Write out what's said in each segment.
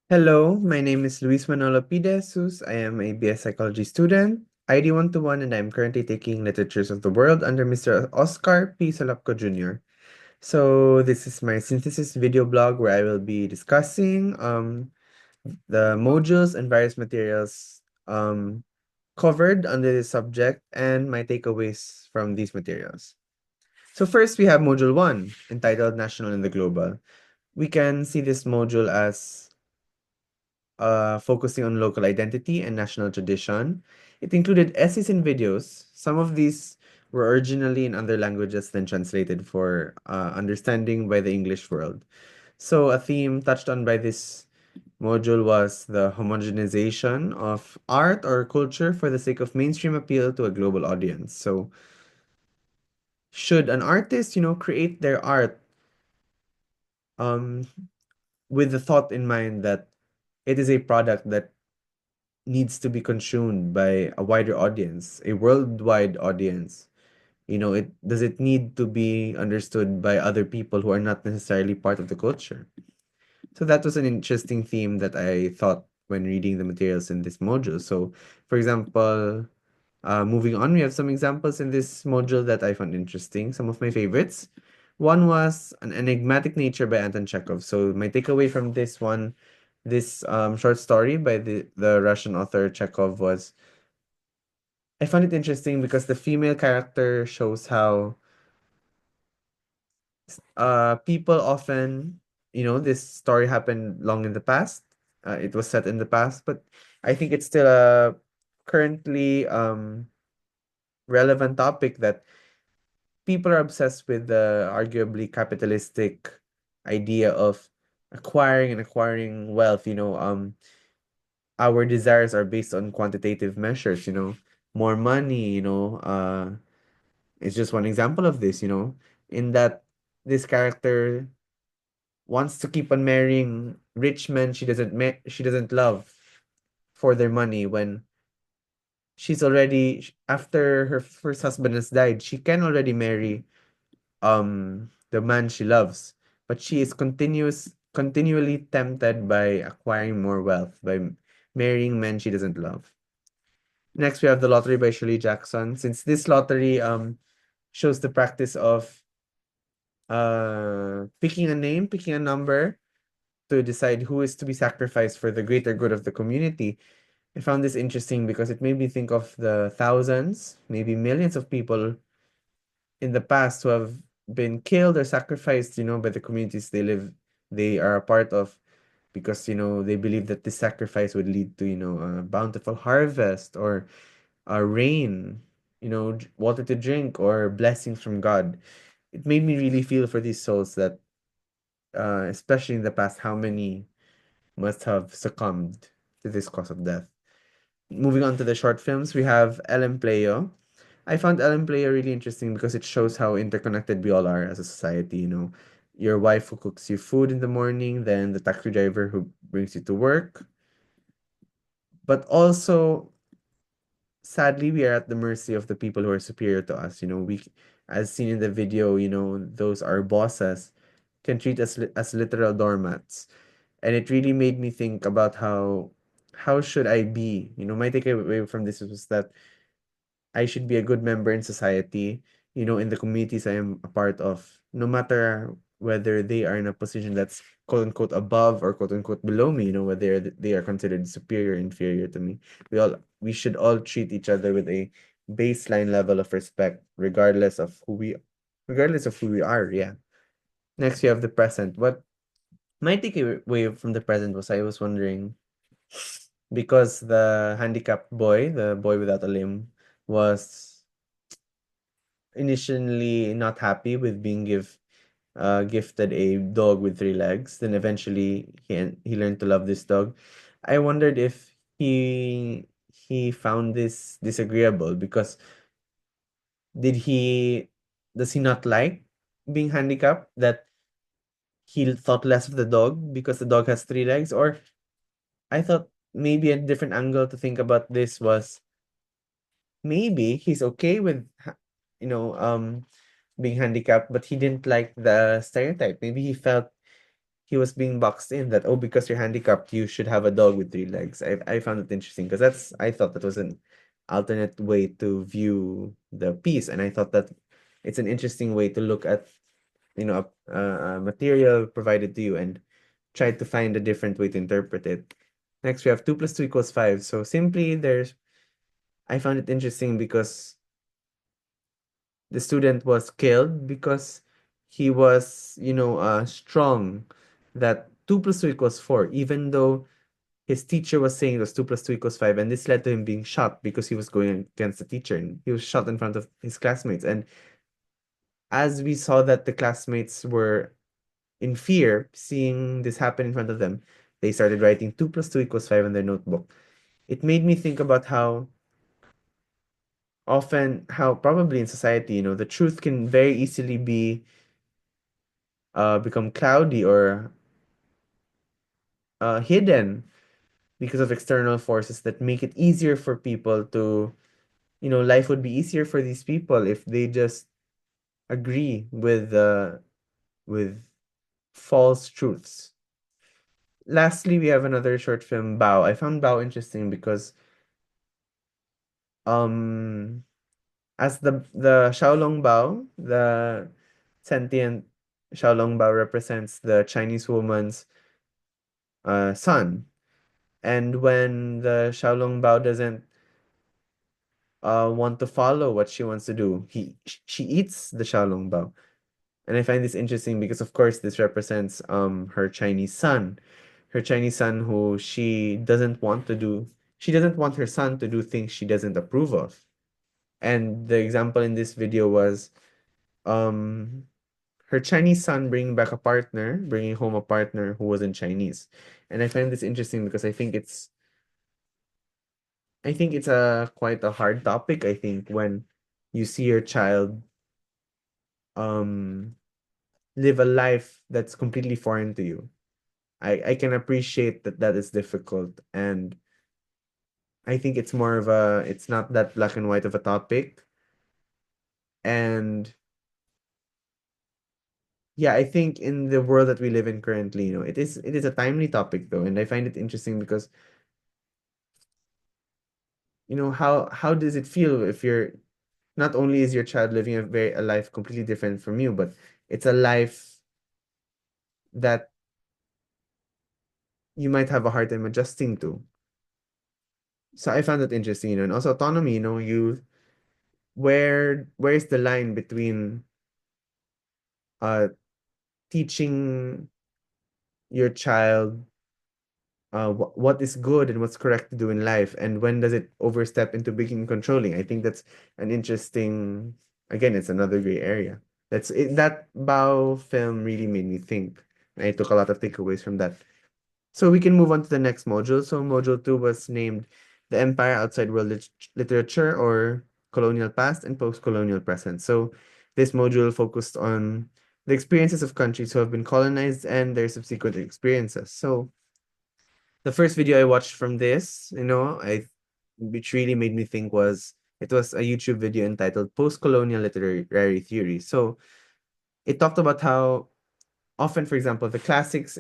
Hello, my name is Luis Manolo P. De Jesus. I am a BS Psychology student, ID 121, and I'm currently taking Literatures of the World under Mr. Oscar P. Solapco Jr. So this is my synthesis video blog where I will be discussing the modules and various materials covered under this subject and my takeaways from these materials. So first we have Module 1, entitled National and the Global. We can see this module as focusing on local identity and national tradition. It included essays and videos. Some of these were originally in other languages then translated for understanding by the English world. So a theme touched on by this module was the homogenization of art or culture for the sake of mainstream appeal to a global audience. So should an artist, create their art um, with the thought in mind that it is a product that needs to be consumed by a wider audience, a worldwide audience. Does it need to be understood by other people who are not necessarily part of the culture? So that was an interesting theme that I thought when reading the materials in this module. So, for example, moving on, we have some examples in this module that I found interesting, some of my favorites. One was An Enigmatic Nature by Anton Chekhov. So my takeaway from this one, this short story by the Russian author Chekhov was, I found it interesting because the female character shows how people often, this story happened long in the past. It was set in the past, but I think it's still a currently relevant topic that people are obsessed with the arguably capitalistic idea of acquiring wealth. Our desires are based on quantitative measures. More money. It's just one example of this. In that this character wants to keep on marrying rich men she doesn't love for their money when she's already after her first husband has died. She can already marry the man she loves, but she is continually tempted by acquiring more wealth by marrying men she doesn't love. Next, we have The Lottery by Shirley Jackson. Since this lottery shows the practice of picking a number to decide who is to be sacrificed for the greater good of the community. I found this interesting because it made me think of the thousands, maybe millions of people in the past who have been killed or sacrificed, by the communities they are a part of, because, they believe that this sacrifice would lead to, a bountiful harvest or a rain, water to drink or blessings from God. It made me really feel for these souls that, especially in the past, how many must have succumbed to this cause of death. Moving on to the short films, we have El Empleo. I found El Empleo really interesting because it shows how interconnected we all are as a society. Your wife who cooks you food in the morning, then the taxi driver who brings you to work. But also, sadly, we are at the mercy of the people who are superior to us. As seen in the video, those our bosses can treat us as literal doormats. And it really made me think about how should I be? My takeaway from this was that I should be a good member in society, in the communities I am a part of, no matter whether they are in a position that's quote unquote above or quote unquote below me, whether they are considered superior or inferior to me. We should all treat each other with a baseline level of respect, regardless of who we are. Yeah. Next, you have the present. What my takeaway from the present was, I was wondering, because the handicapped boy, the boy without a limb, was initially not happy with being gifted a dog with three legs. Then eventually he learned to love this dog. I wondered if he found this disagreeable because did he does he not like being handicapped, that he thought less of the dog because the dog has three legs? Or I thought maybe a different angle to think about this was, maybe he's okay with being handicapped, but he didn't like the stereotype. Maybe he felt he was being boxed in that, oh, because you're handicapped, you should have a dog with three legs. I found it interesting because I thought that was an alternate way to view the piece, and I thought that it's an interesting way to look at, a material provided to you and try to find a different way to interpret it. Next, we have 2 plus 2 equals 5. So simply, I found it interesting because the student was killed because he was, strong, that 2 plus 2 equals 4, even though his teacher was saying it was 2 plus 2 equals 5. And this led to him being shot because he was going against the teacher. And he was shot in front of his classmates. And as we saw that the classmates were in fear, seeing this happen in front of them, they started writing 2 plus 2 equals 5 in their notebook. It made me think about how probably in society, the truth can very easily become cloudy or hidden because of external forces that make it easier for people to, life would be easier for these people if they just agree with false truths. Lastly, we have another short film, Bao. I found Bao interesting because um as the Xiaolong Bao, the sentient Xiaolong Bao represents the Chinese woman's son. And when the Xiaolong Bao doesn't want to follow what she wants to do, she eats the Xiaolong Bao. And I find this interesting because of course this represents her Chinese son. Her Chinese son who she doesn't want her son to do things she doesn't approve of. And the example in this video was um her Chinese son bringing home a partner who wasn't Chinese. And I find this interesting because I think it's a quite a hard topic. I think when you see your child um live a life that's completely foreign to you. I can appreciate that that is difficult, and I think it's not that black and white of a topic. And yeah, I think in the world that we live in currently, it is a timely topic though, and I find it interesting because how does it feel if you're not only is your child living a life completely different from you, but it's a life that you might have a hard time adjusting to. So I found that interesting, and also autonomy, where's the line between uh teaching your child what is good and what's correct to do in life, and when does it overstep into being controlling? I think that's an interesting, again, it's another gray area. That Bao film really made me think. I took a lot of takeaways from that. So we can move on to the next module. So module 2 was named The Empire Outside World Literature, or Colonial Past and Post-Colonial Present. So this module focused on the experiences of countries who have been colonized and their subsequent experiences. So the first video I watched from this, which really made me think, it was a YouTube video entitled Post-Colonial Literary Theory. So it talked about how often, for example, the classics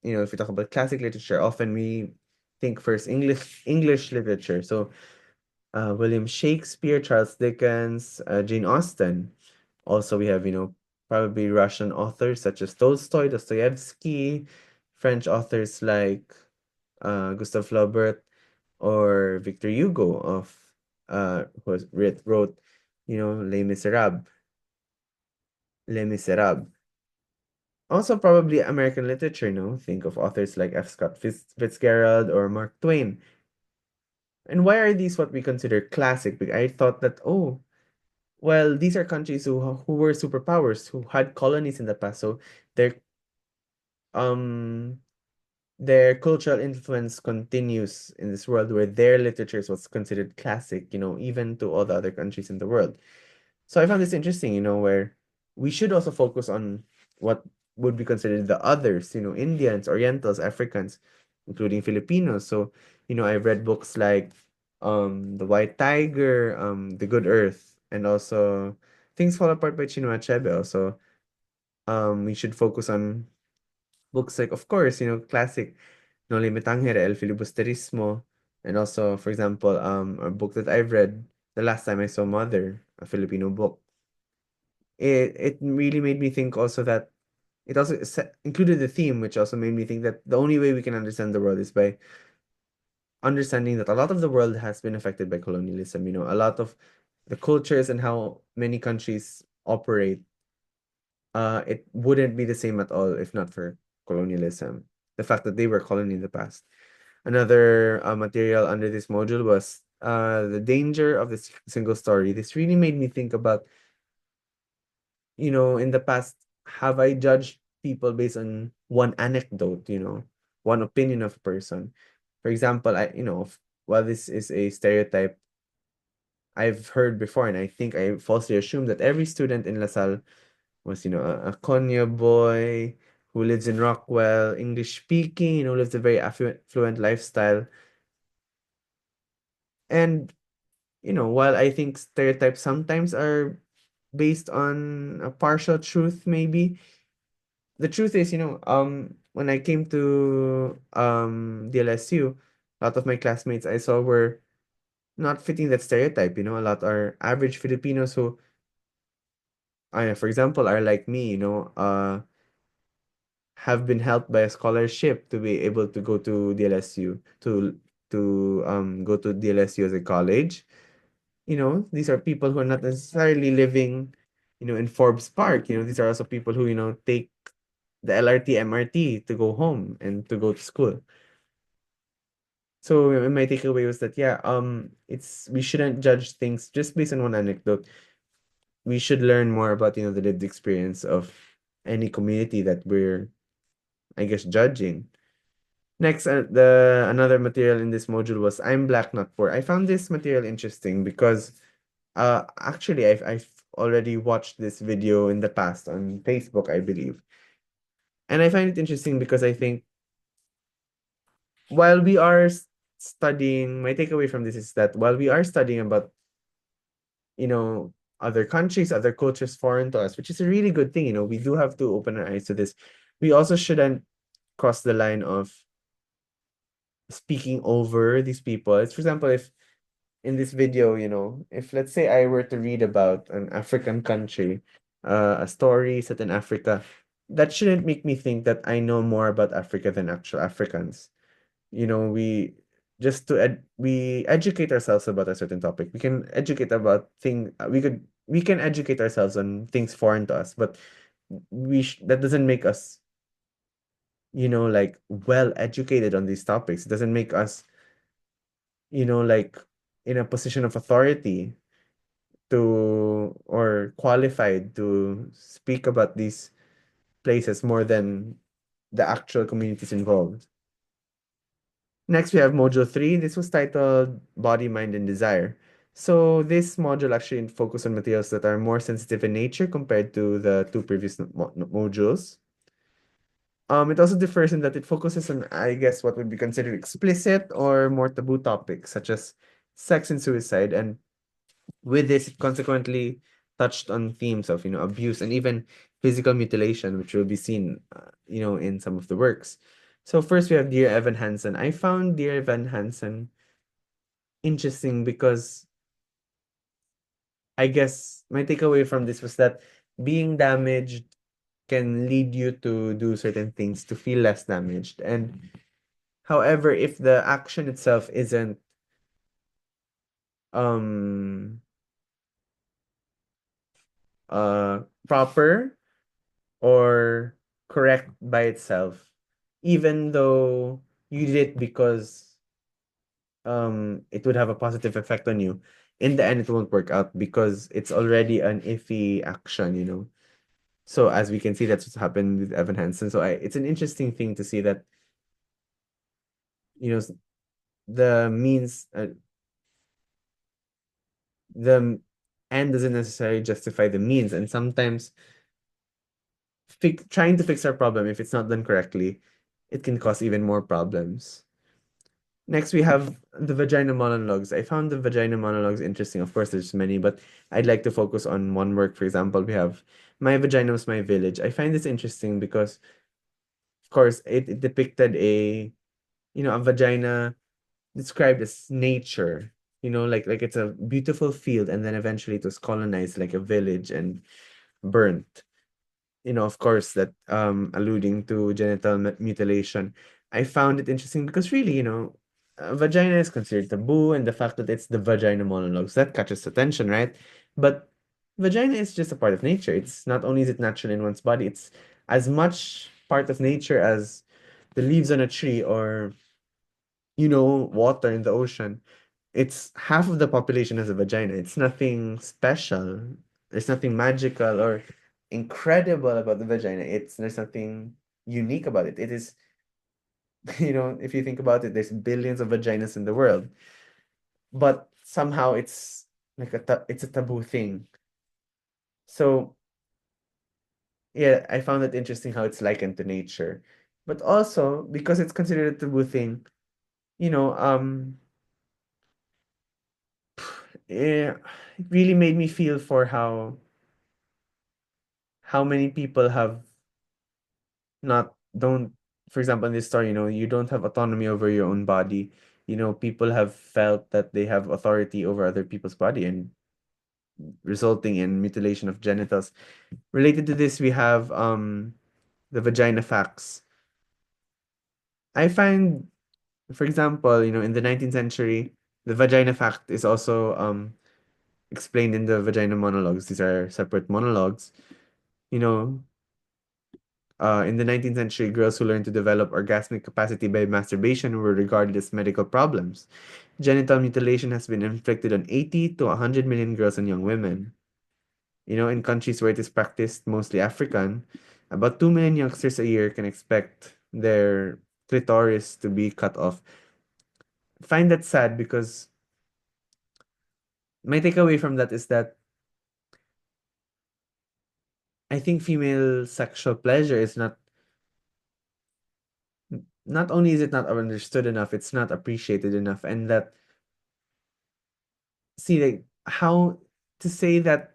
if we talk about classic literature, often we think first English literature. So William Shakespeare, Charles Dickens, Jane Austen. Also, we have, probably Russian authors such as Tolstoy, Dostoevsky, French authors like Gustave Flaubert or Victor Hugo wrote, Les Miserables. Les Miserables. Also, probably American literature, no? Think of authors like F. Scott Fitzgerald or Mark Twain. And why are these what we consider classic? Because I thought that, oh, well, these are countries who were superpowers, who had colonies in the past. So their um their cultural influence continues in this world where their literature is what's considered classic, even to all the other countries in the world. So I found this interesting, where we should also focus on what would be considered the others, Indians, Orientals, Africans, including Filipinos. So, I've read books like The White Tiger, The Good Earth, and also Things Fall Apart by Chinua Achebe. Also, we should focus on Books like, of course, classic No Limit Tangere, El Filibusterismo, and also, for example, a book that I've read the last time I saw Mother, a Filipino book. It really made me think also that it also included the theme, which also made me think that the only way we can understand the world is by understanding that a lot of the world has been affected by colonialism. A lot of the cultures and how many countries operate, it wouldn't be the same at all if not for colonialism. The fact that they were colony in the past. Another material under this module was the danger of the single story. This really made me think about, in the past, have I judged people based on one anecdote, one opinion of a person? For example, while this is a stereotype I've heard before, and I think I falsely assumed that every student in LaSalle was, a Konya boy who lives in Rockwell, English speaking, lives a very affluent lifestyle. And, while I think stereotypes sometimes are based on a partial truth, maybe, the truth is, when I came to the LSU, a lot of my classmates I saw were not fitting that stereotype. A lot are average Filipinos who, for example, are like me, have been helped by a scholarship to be able to go to DLSU to go to DLSU as a college. These are people who are not necessarily living, in Forbes Park. These are also people who, take the LRT, MRT to go home and to go to school. So my takeaway was that, yeah, we shouldn't judge things just based on one anecdote. We should learn more about, the lived experience of any community that we're, I guess, judging. Next, the another material in this module was I'm Black Not Poor. I found this material interesting because actually I've already watched this video in the past on Facebook, I believe. And I find it interesting because I think while we are studying, my takeaway from this is that while we are studying about, other countries, other cultures foreign to us, which is a really good thing, we do have to open our eyes to this. We also shouldn't cross the line of speaking over these people. It's, for example, if in this video, if let's say I were to read about an African country, a story set in Africa, that shouldn't make me think that I know more about Africa than actual Africans. We just we educate ourselves about a certain topic. We can educate about we can educate ourselves on things foreign to us, but that doesn't make us, like well educated on these topics. It doesn't make us, like in a position of authority to or qualified to speak about these places more than the actual communities involved. Next, we have module 3. This was titled Body, Mind, and Desire. So this module actually focused on materials that are more sensitive in nature compared to the two previous modules. It also differs in that it focuses on, I guess, what would be considered explicit or more taboo topics, such as sex and suicide. And with this, it consequently touched on themes of, abuse and even physical mutilation, which will be seen, in some of the works. So first we have Dear Evan Hansen. I found Dear Evan Hansen interesting because I guess my takeaway from this was that being damaged can lead you to do certain things to feel less damaged. And however, if the action itself isn't um proper or correct by itself, even though you did it because it would have a positive effect on you, in the end it won't work out because it's already an iffy action. So as we can see, that's what's happened with Evan Hansen. So it's an interesting thing to see that, you know, the means, the end doesn't necessarily justify the means. And sometimes trying to fix our problem, if it's not done correctly, it can cause even more problems. Next, we have the vagina monologues. I found the vagina monologues interesting. Of course, there's many, but I'd like to focus on one work. For example, we have My Vagina Was My Village. I find this interesting because Of course, it depicted a vagina described as nature, like it's a beautiful field, and then eventually it was colonized like a village and burnt. Of course, that alluding to genital mutilation. I found it interesting because really, vagina is considered taboo, and the fact that it's the vagina monologues that catches attention, right? But vagina is just a part of nature. It's not only is it natural in one's body, it's as much part of nature as the leaves on a tree or water in the ocean. It's half of the population has a vagina. It's nothing special. There's nothing magical or incredible about the vagina. There's nothing unique about it. It is, if you think about it, there's billions of vaginas in the world, but somehow it's like it's a taboo thing. So yeah, I found it interesting how it's likened to nature, but also because it's considered a taboo thing, you know, um, it really made me feel for how many people have not don't for example in this story, you don't have autonomy over your own body. People have felt that they have authority over other people's body and resulting in mutilation of genitals. Related to this, we have the vagina facts. I find, for example, in the 19th century, the vagina fact is also explained in the vagina monologues. These are separate monologues. You know, in the 19th century, girls who learned to develop orgasmic capacity by masturbation were regarded as medical problems. Genital mutilation has been inflicted on 80 to 100 million girls and young women. In countries where it is practiced, mostly African, about 2 million youngsters a year can expect their clitoris to be cut off. Find that sad because my takeaway from that is that I think female sexual pleasure is not only is it not understood enough, it's not appreciated enough. And that, see, like, how to say that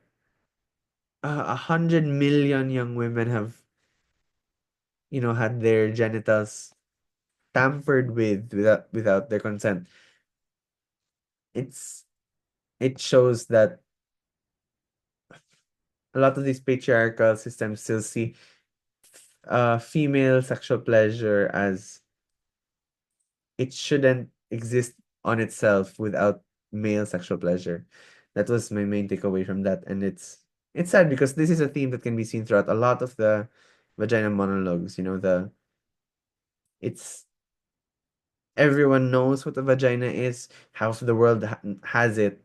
100 million young women have, had their genitals tampered with without their consent. It's it shows that a lot of these patriarchal systems still see female sexual pleasure as it shouldn't exist on itself without male sexual pleasure. That was my main takeaway from that, and it's sad because this is a theme that can be seen throughout a lot of the vagina monologues. It's everyone knows what a vagina is, half of the world has it,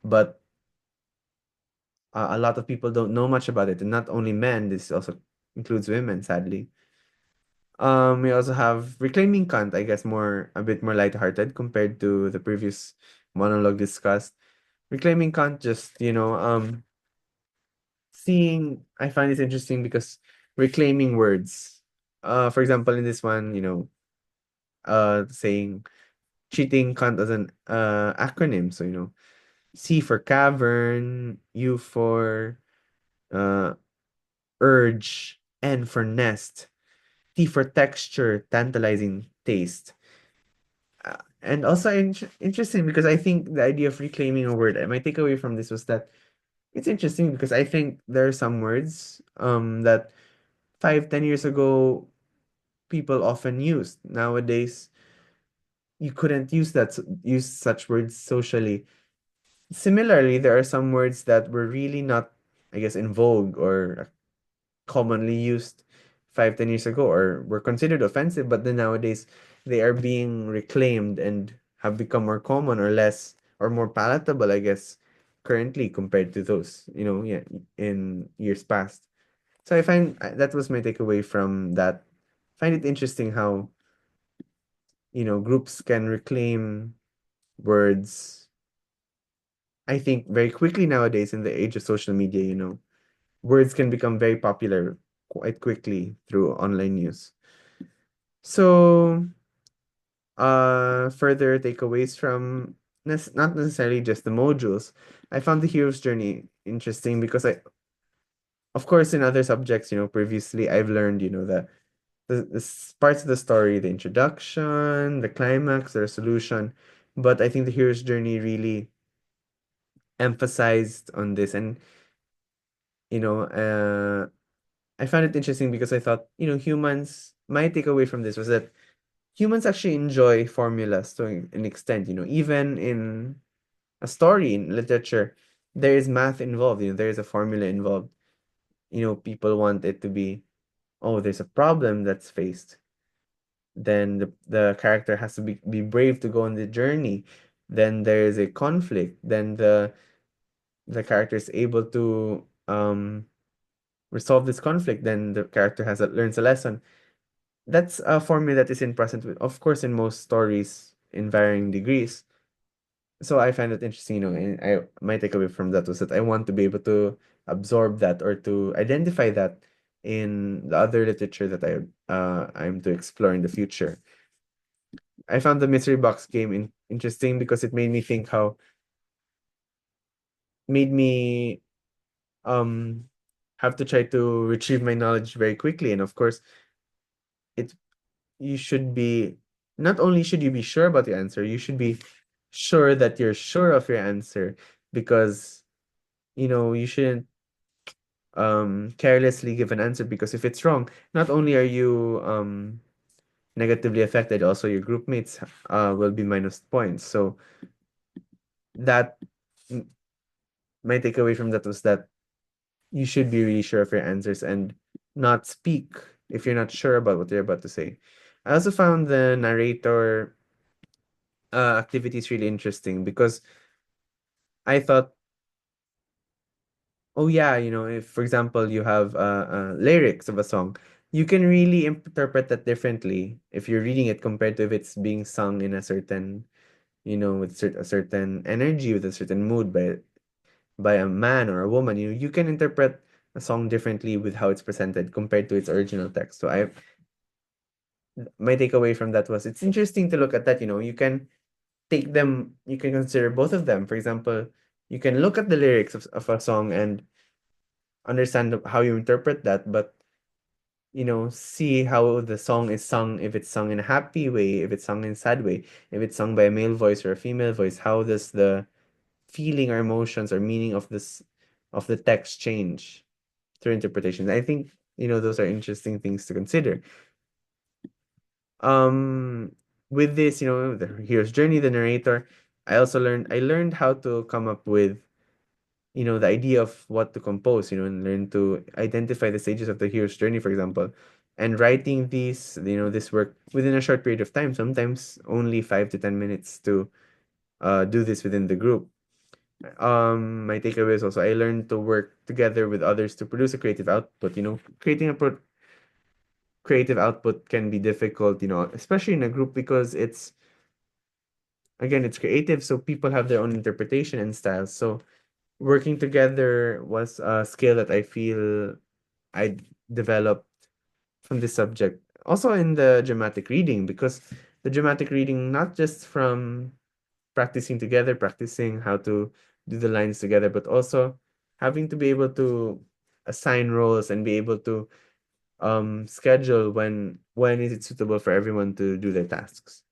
but a lot of people don't know much about it, and not only men. This also includes women, sadly. We also have Reclaiming Kant, I guess a bit more lighthearted compared to the previous monologue discussed. Reclaiming Kant, just, I find this interesting because reclaiming words. For example, in this one, saying treating Kant as an acronym. So, C for cavern, U for uh urge, N for nest, T for texture, tantalizing taste. And also interesting because I think the idea of reclaiming a word, my takeaway from this was that it's interesting because I think there are some words that 5, 10 years ago people often used. Nowadays, you couldn't use such words socially. Similarly, there are some words that were really not, I guess, in vogue or commonly used 5, 10 years ago or were considered offensive, but then nowadays they are being reclaimed and have become more common or less or more palatable, I guess, currently compared to those, yeah, in years past. So I find that was my takeaway from that. Find it interesting how, groups can reclaim words, I think, very quickly nowadays in the age of social media, words can become very popular quite quickly through online news. So, further takeaways from not necessarily just the modules. I found the hero's journey interesting because of course, in other subjects, previously I've learned, that parts of the story, the introduction, the climax, the resolution. But I think the hero's journey really emphasized on this. And, you know, I found it interesting because I thought, humans, my takeaway from this was that humans actually enjoy formulas to an extent, even in a story in literature, there is math involved, there is a formula involved. People want it to be, oh, there's a problem that's faced. Then the character has to be brave to go on the journey. Then there is a conflict. Then the character is able to resolve this conflict. Then the character learns a lesson. That's a formula that is in present with, of course, in most stories in varying degrees. So I find it interesting, and my takeaway from that was that I want to be able to absorb that or to identify that in the other literature that I'm to explore in the future. I found the mystery box game interesting because it made me um have to try to retrieve my knowledge very quickly. And of course, it you should be not only should you be sure about your answer, you should be sure that you're sure of your answer, because you shouldn't carelessly give an answer, because if it's wrong, not only are you negatively affected, also your group mates will be minus points. So that m- my takeaway from that was that you should be really sure of your answers and not speak if you're not sure about what you're about to say. I also found the narrator activities really interesting because I thought, oh yeah, if for example you have lyrics of a song, you can really interpret that differently if you're reading it compared to if it's being sung in a certain, with a certain energy, with a certain mood by a man or a woman. You can interpret a song differently with how it's presented compared to its original text. So my takeaway from that was it's interesting to look at that. You can consider both of them. For example, you can look at the lyrics of a song and understand how you interpret that, but see how the song is sung, if it's sung in a happy way, if it's sung in a sad way, if it's sung by a male voice or a female voice, how does the feeling or emotions or meaning of the text change through interpretation. I think, those are interesting things to consider. Um with this, the hero's journey, the narrator, I learned how to come up with the idea of what to compose, and learn to identify the stages of the hero's journey, for example. And writing this work within a short period of time, sometimes only 5 to 10 minutes to do this within the group. My takeaway is also I learned to work together with others to produce a creative output. Creating a creative output can be difficult, especially in a group, because it's creative, so people have their own interpretation and styles. So working together was a skill that I feel I developed from this subject. Also in the dramatic reading, because the dramatic reading, not just from practicing together, practicing how to do the lines together, but also having to be able to assign roles and be able to schedule when is it suitable for everyone to do their tasks.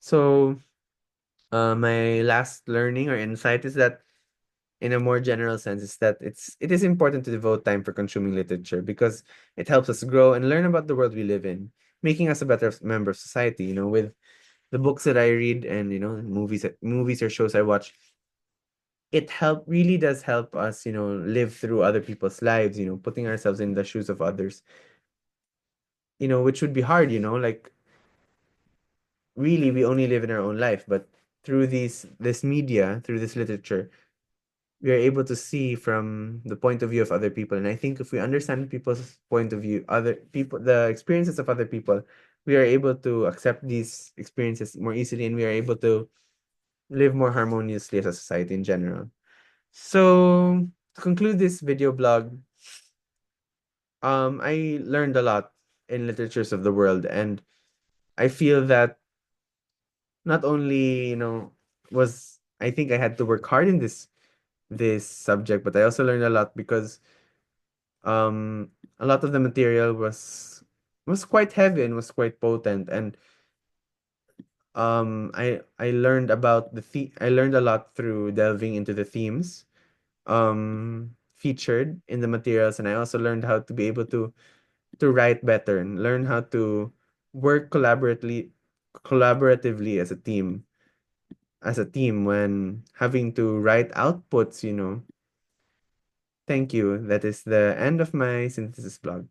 So my last learning or insight is that, in a more general sense, is that it is important to devote time for consuming literature, because it helps us grow and learn about the world we live in, making us a better member of society. With the books that I read, and movies or shows I watch, it really does help us, live through other people's lives, putting ourselves in the shoes of others, which would be hard, like, really we only live in our own life, but through this media, through this literature, we are able to see from the point of view of other people. And I think if we understand people's point of view, other people, the experiences of other people, we are able to accept these experiences more easily, and we are able to live more harmoniously as a society in general. So to conclude this video blog, I learned a lot in literatures of the world, and I feel that not only, was I think I had to work hard in this subject, but I also learned a lot because a lot of the material was was quite heavy and was quite potent. And I learned about I learned a lot through delving into the themes featured in the materials, and I also learned how to be able to write better and learn how to work collaboratively as a team when having to write outputs. Thank you. That is the end of my synthesis blog.